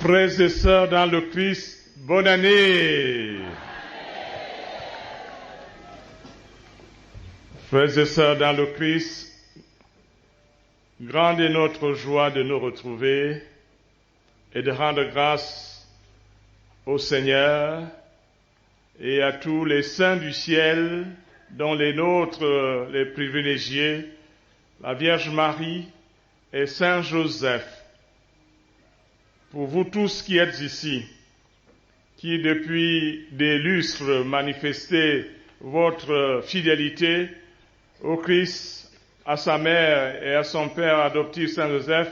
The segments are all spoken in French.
Frères et sœurs dans le Christ, bonne année. Frères et sœurs dans le Christ, grande est notre joie de nous retrouver et de rendre grâce au Seigneur et à tous les saints du ciel, dont les nôtres, les privilégiés, la Vierge Marie et Saint Joseph. Pour vous tous qui êtes ici, qui depuis des lustres manifestez votre fidélité au Christ, à sa mère et à son père adoptif Saint Joseph,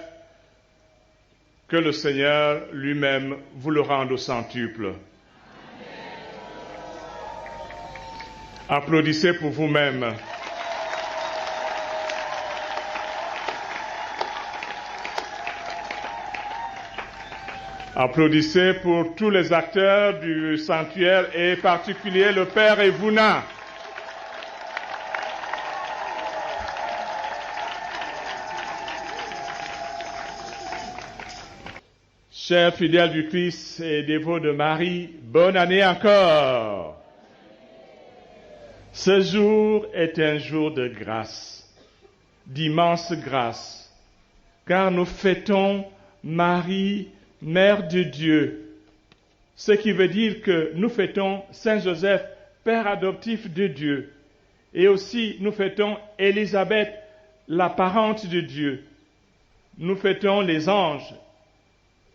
que le Seigneur lui-même vous le rende au centuple. Applaudissez pour vous-même. Applaudissez pour tous les acteurs du sanctuaire et en particulier le Père Evouna. Chers fidèles du Christ et dévots de Marie, bonne année encore. Ce jour est un jour de grâce, d'immense grâce, car nous fêtons Marie, Mère de Dieu, ce qui veut dire que nous fêtons Saint Joseph, Père adoptif de Dieu, et aussi nous fêtons Élisabeth, la parente de Dieu. Nous fêtons les anges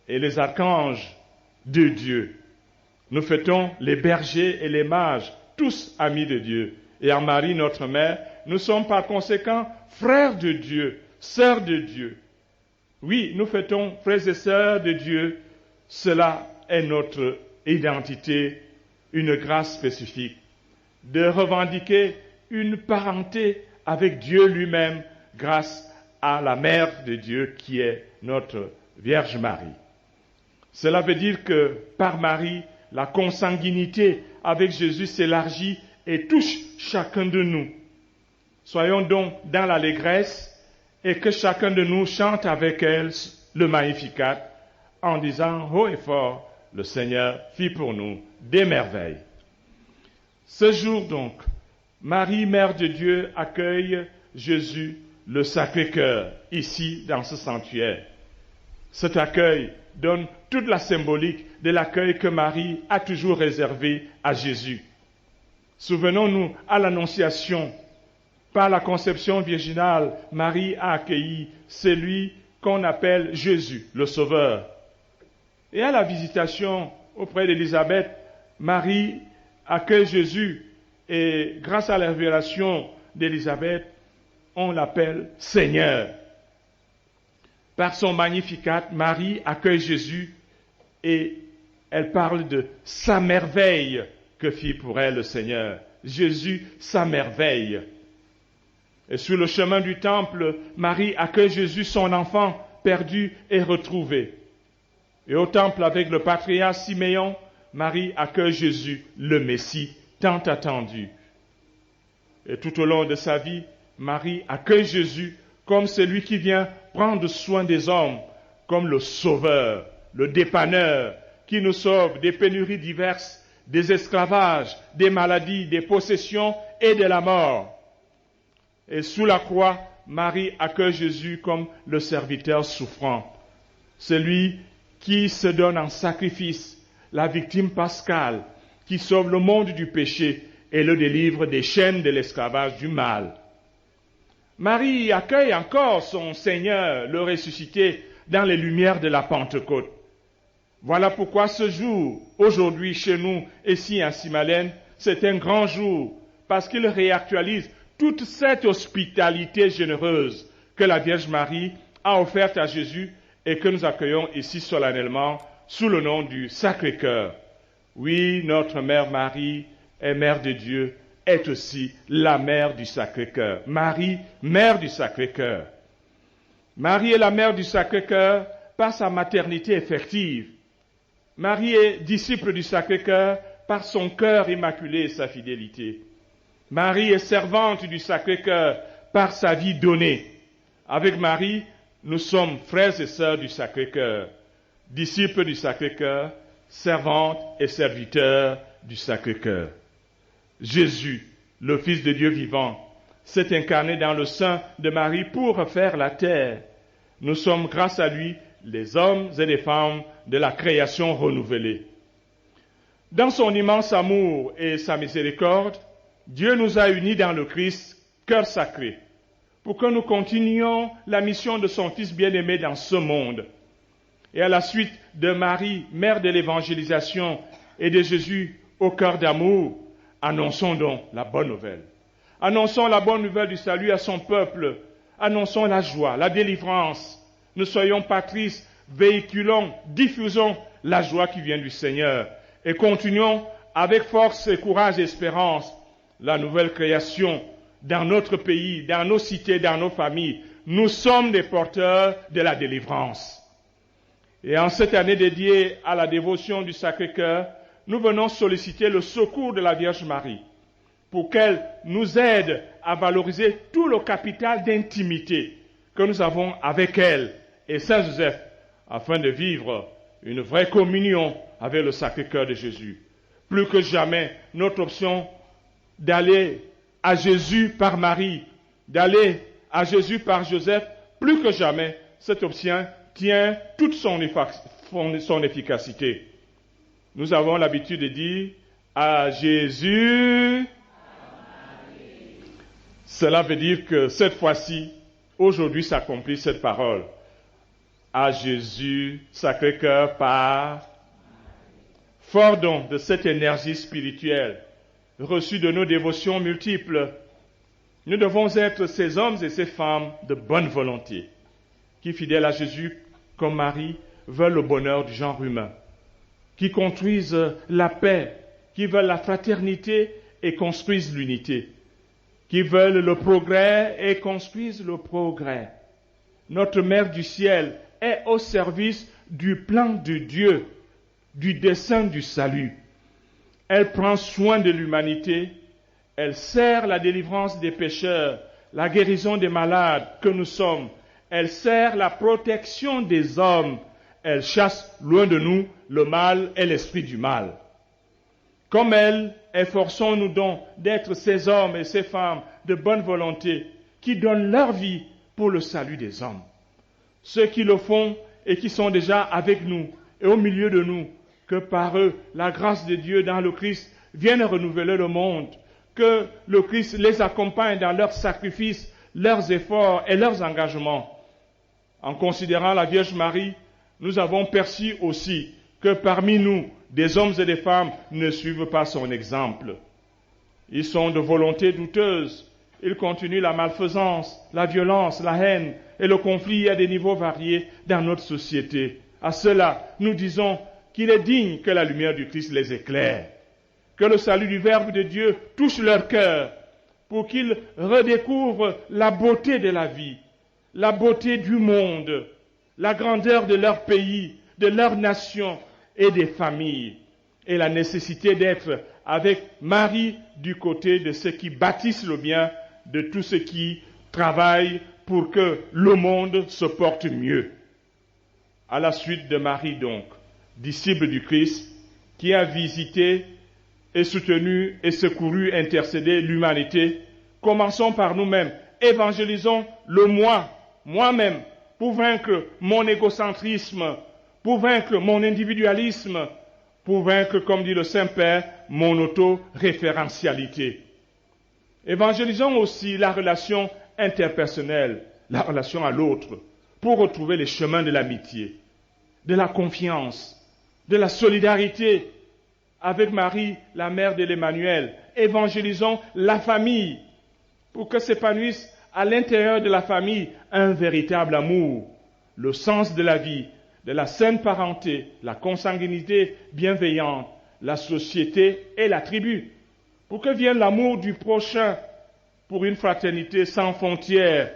et les archanges de Dieu. Nous fêtons les bergers et les mages, tous amis de Dieu. Et en Marie, notre mère, nous sommes par conséquent frères de Dieu, sœurs de Dieu. Oui, nous fêtons frères et sœurs de Dieu. Cela est notre identité, une grâce spécifique, de revendiquer une parenté avec Dieu lui-même grâce à la Mère de Dieu qui est notre Vierge Marie. Cela veut dire que par Marie, la consanguinité avec Jésus s'élargit et touche chacun de nous. Soyons donc dans l'allégresse et que chacun de nous chante avec elle le Magnificat en disant haut et fort, le Seigneur fit pour nous des merveilles. Ce jour donc, Marie, Mère de Dieu, accueille Jésus, le Sacré-Cœur, ici dans ce sanctuaire. Cet accueil donne toute la symbolique de l'accueil que Marie a toujours réservé à Jésus. Souvenons-nous à l'Annonciation, par la conception virginale, Marie a accueilli celui qu'on appelle Jésus, le Sauveur. Et à la visitation auprès d'Élisabeth, Marie accueille Jésus et grâce à la révélation d'Élisabeth, on l'appelle Seigneur. Par son Magnificat, Marie accueille Jésus et elle parle de sa merveille que fit pour elle le Seigneur. Jésus, sa merveille. Et sur le chemin du temple, Marie accueille Jésus, son enfant, perdu et retrouvé. Et au temple, avec le patriarche Siméon, Marie accueille Jésus, le Messie, tant attendu. Et tout au long de sa vie, Marie accueille Jésus comme celui qui vient prendre soin des hommes, comme le sauveur, le dépanneur, qui nous sauve des pénuries diverses, des esclavages, des maladies, des possessions et de la mort. Et sous la croix, Marie accueille Jésus comme le serviteur souffrant, celui qui se donne en sacrifice, la victime pascale, qui sauve le monde du péché et le délivre des chaînes de l'esclavage du mal. Marie accueille encore son Seigneur, le ressuscité, dans les lumières de la Pentecôte. Voilà pourquoi ce jour, aujourd'hui chez nous, ici à Simalène, c'est un grand jour, parce qu'il réactualise toute cette hospitalité généreuse que la Vierge Marie a offerte à Jésus et que nous accueillons ici solennellement sous le nom du Sacré-Cœur. Oui, notre Mère Marie est Mère de Dieu, est aussi la Mère du Sacré-Cœur. Marie, Mère du Sacré-Cœur. Marie est la Mère du Sacré-Cœur par sa maternité effective. Marie est disciple du Sacré-Cœur par son cœur immaculé et sa fidélité. Marie est servante du Sacré-Cœur par sa vie donnée. Avec Marie, nous sommes frères et sœurs du Sacré-Cœur. disciples du Sacré-Cœur, servantes et serviteurs du Sacré-Cœur. Jésus, le Fils de Dieu vivant, s'est incarné dans le sein de Marie pour refaire la terre. Nous sommes, grâce à lui, les hommes et les femmes de la création renouvelée. Dans son immense amour et sa miséricorde, Dieu nous a unis dans le Christ, cœur sacré, pour que nous continuions la mission de son Fils bien-aimé dans ce monde. Et à la suite de Marie, mère de l'évangélisation, et de Jésus au cœur d'amour, annonçons donc la bonne nouvelle. Annonçons la bonne nouvelle du salut à son peuple. Annonçons la joie, la délivrance. Ne soyons pas tristes, véhiculons, diffusons la joie qui vient du Seigneur. Et continuons avec force et courage et espérance la nouvelle création dans notre pays, dans nos cités, dans nos familles. Nous sommes des porteurs de la délivrance. Et en cette année dédiée à la dévotion du Sacré-Cœur, nous venons solliciter le secours de la Vierge Marie pour qu'elle nous aide à valoriser tout le capital d'intimité que nous avons avec elle et Saint Joseph afin de vivre une vraie communion avec le Sacré-Cœur de Jésus. Plus que jamais, notre option d'aller à Jésus par Marie, d'aller à Jésus par Joseph, plus que jamais, cette option tient toute son efficacité. Nous avons l'habitude de dire à Jésus. Cela veut dire que cette fois-ci, aujourd'hui s'accomplit cette parole. À Jésus, Sacré-Cœur par. Fort donc de cette énergie spirituelle reçue de nos dévotions multiples, nous devons être ces hommes et ces femmes de bonne volonté, qui, fidèles à Jésus comme Marie, veulent le bonheur du genre humain, qui construisent la paix, qui veulent la fraternité et construisent l'unité, qui veulent le progrès et construisent le progrès. Notre Mère du ciel est au service du plan de Dieu, du dessein du salut. Elle prend soin de l'humanité, elle sert la délivrance des pécheurs, la guérison des malades que nous sommes, elle sert la protection des hommes, elle chasse loin de nous le mal et l'esprit du mal. Comme elle, efforçons-nous donc d'être ces hommes et ces femmes de bonne volonté qui donnent leur vie pour le salut des hommes. Ceux qui le font et qui sont déjà avec nous et au milieu de nous, que par eux, la grâce de Dieu dans le Christ vienne renouveler le monde, que le Christ les accompagne dans leurs sacrifices, leurs efforts et leurs engagements. En considérant la Vierge Marie, nous avons perçu aussi que parmi nous, des hommes et des femmes ne suivent pas son exemple. Ils sont de volonté douteuse, ils continuent la malfaisance, la violence, la haine et le conflit à des niveaux variés dans notre société. À cela, nous disons qu'il est digne que la lumière du Christ les éclaire, que le salut du Verbe de Dieu touche leur cœur, pour qu'ils redécouvrent la beauté de la vie, la beauté du monde, la grandeur de leur pays, de leur nation et des familles, et la nécessité d'être avec Marie du côté de ceux qui bâtissent le bien, de tous ceux qui travaillent pour que le monde se porte mieux. À la suite de Marie donc, disciple du Christ, qui a visité et soutenu et secouru, intercédé l'humanité, commençons par nous-mêmes, évangélisons le moi-même, pour vaincre mon égocentrisme, pour vaincre mon individualisme, pour vaincre, comme dit le Saint-Père, mon auto-référentialité. Évangélisons aussi la relation interpersonnelle, la relation à l'autre, pour retrouver les chemins de l'amitié, de la confiance, de la solidarité avec Marie, la mère de l'Emmanuel. Évangélisons la famille pour que s'épanouisse à l'intérieur de la famille un véritable amour, le sens de la vie, de la saine parenté, la consanguinité bienveillante, la société et la tribu, pour que vienne l'amour du prochain pour une fraternité sans frontières,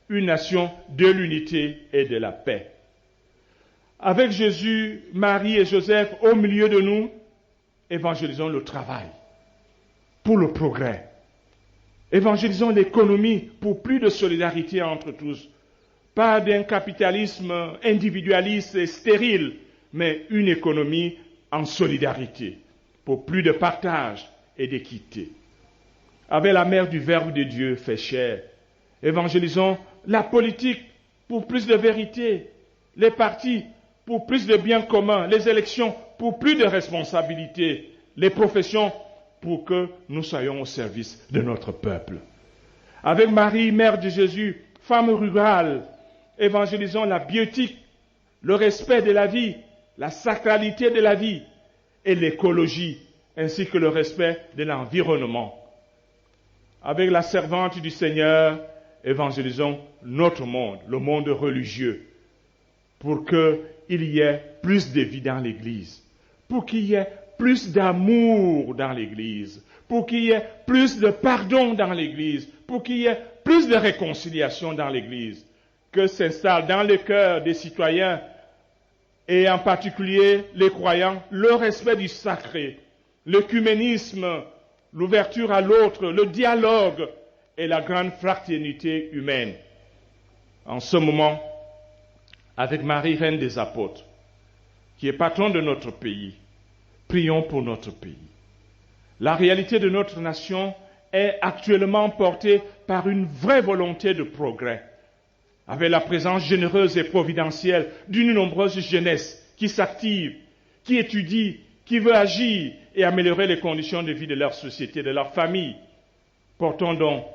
une nation de l'unité et de la paix. Avec Jésus, Marie et Joseph au milieu de nous, évangélisons le travail pour le progrès. Évangélisons l'économie pour plus de solidarité entre tous. Pas d'un capitalisme individualiste et stérile, mais une économie en solidarité, pour plus de partage et d'équité. Avec la mère du Verbe de Dieu fait chair, évangélisons la politique pour plus de vérité, les partis pour plus de bien commun, les élections pour plus de responsabilité, les professions pour que nous soyons au service de notre peuple. Avec Marie, mère de Jésus, femme rurale, évangélisons la bioéthique, le respect de la vie, la sacralité de la vie et l'écologie, ainsi que le respect de l'environnement. Avec la servante du Seigneur, évangélisons notre monde, le monde religieux, pour qu'il y ait plus de vie dans l'Église, pour qu'il y ait plus d'amour dans l'Église, pour qu'il y ait plus de pardon dans l'Église, pour qu'il y ait plus de réconciliation dans l'Église, que s'installe dans le cœur des citoyens et en particulier les croyants, le respect du sacré, l'œcuménisme, l'ouverture à l'autre, le dialogue et la grande fraternité humaine. En ce moment, avec Marie, reine des apôtres, qui est patronne de notre pays, prions pour notre pays. La réalité de notre nation est actuellement portée par une vraie volonté de progrès, avec la présence généreuse et providentielle d'une nombreuse jeunesse qui s'active, qui étudie, qui veut agir et améliorer les conditions de vie de leur société, de leur famille. Portons donc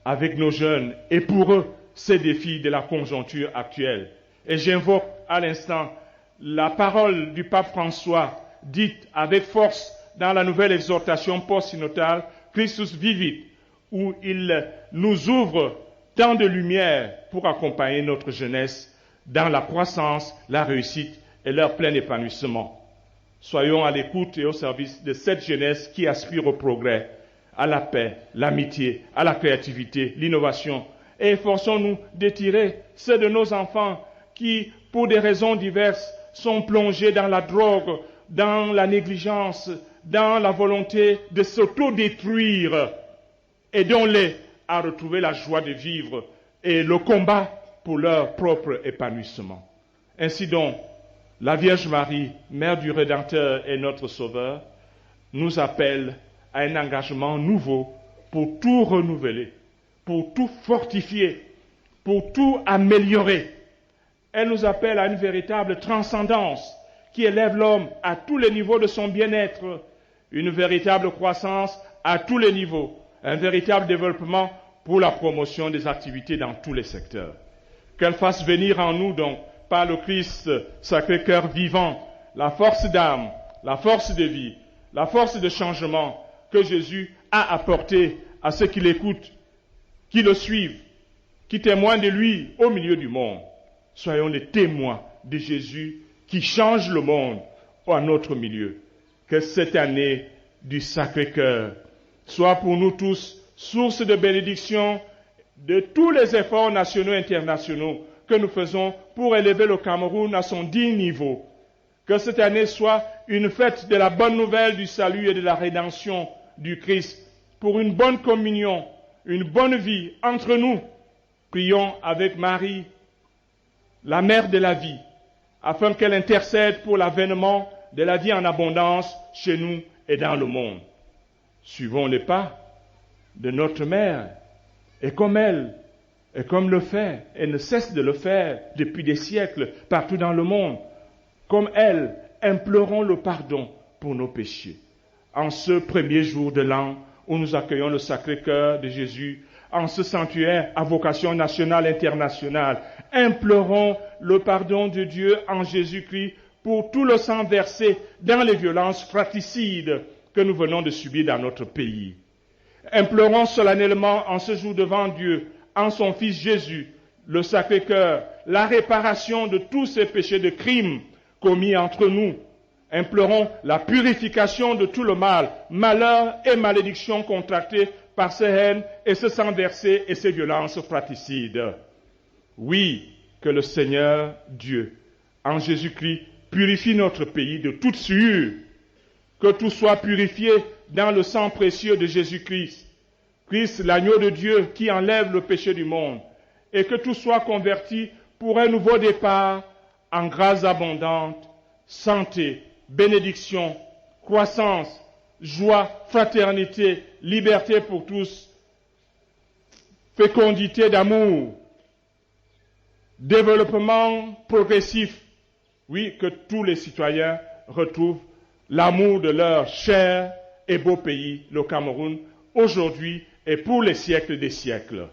avec nos jeunes et pour eux ces défis de la conjoncture actuelle. Et j'invoque à l'instant la parole du pape François, dite avec force dans la nouvelle exhortation post-synodale Christus Vivit, où il nous ouvre tant de lumière pour accompagner notre jeunesse dans la croissance, la réussite et leur plein épanouissement. Soyons à l'écoute et au service de cette jeunesse qui aspire au progrès, à la paix, l'amitié, à la créativité, l'innovation, et efforçons-nous d'étirer ceux de nos enfants qui, pour des raisons diverses, sont plongés dans la drogue, dans la négligence, dans la volonté de s'autodétruire. Aidons-les à retrouver la joie de vivre et le combat pour leur propre épanouissement. Ainsi donc, la Vierge Marie, Mère du Rédempteur et notre Sauveur, nous appelle à un engagement nouveau pour tout renouveler, pour tout fortifier, pour tout améliorer. Elle nous appelle à une véritable transcendance qui élève l'homme à tous les niveaux de son bien-être, une véritable croissance à tous les niveaux, un véritable développement pour la promotion des activités dans tous les secteurs. Qu'elle fasse venir en nous donc, par le Christ Sacré-Cœur vivant, la force d'âme, la force de vie, la force de changement que Jésus a apportée à ceux qui l'écoutent, qui le suivent, qui témoignent de lui au milieu du monde. Soyons les témoins de Jésus qui change le monde à notre milieu. Que cette année du Sacré-Cœur soit pour nous tous source de bénédiction de tous les efforts nationaux et internationaux que nous faisons pour élever le Cameroun à son digne niveau. Que cette année soit une fête de la bonne nouvelle du salut et de la rédemption du Christ pour une bonne communion, une bonne vie entre nous. Prions avec Marie, la mère de la vie, afin qu'elle intercède pour l'avènement de la vie en abondance chez nous et dans le monde. Suivons les pas de notre mère, et comme elle, et comme le fait, elle ne cesse de le faire depuis des siècles partout dans le monde, comme elle, implorons le pardon pour nos péchés. En ce premier jour de l'an où nous accueillons le Sacré-Cœur de Jésus, en ce sanctuaire à vocation nationale et internationale, implorons le pardon de Dieu en Jésus-Christ pour tout le sang versé dans les violences fratricides que nous venons de subir dans notre pays. Implorons solennellement en ce jour devant Dieu, en son Fils Jésus, le Sacré-Cœur, la réparation de tous ces péchés de crimes commis entre nous. Implorons la purification de tout le mal, malheur et malédiction contractés par ces haines et ce sang versé et ces violences fratricides. Oui, que le Seigneur Dieu, en Jésus-Christ, purifie notre pays de toute souillure, que tout soit purifié dans le sang précieux de Jésus-Christ, Christ, l'agneau de Dieu qui enlève le péché du monde, et que tout soit converti pour un nouveau départ en grâce abondante, santé, bénédiction, croissance, joie, fraternité, liberté pour tous, fécondité d'amour, développement progressif. Oui, que tous les citoyens retrouvent l'amour de leur cher et beau pays, le Cameroun, aujourd'hui et pour les siècles des siècles.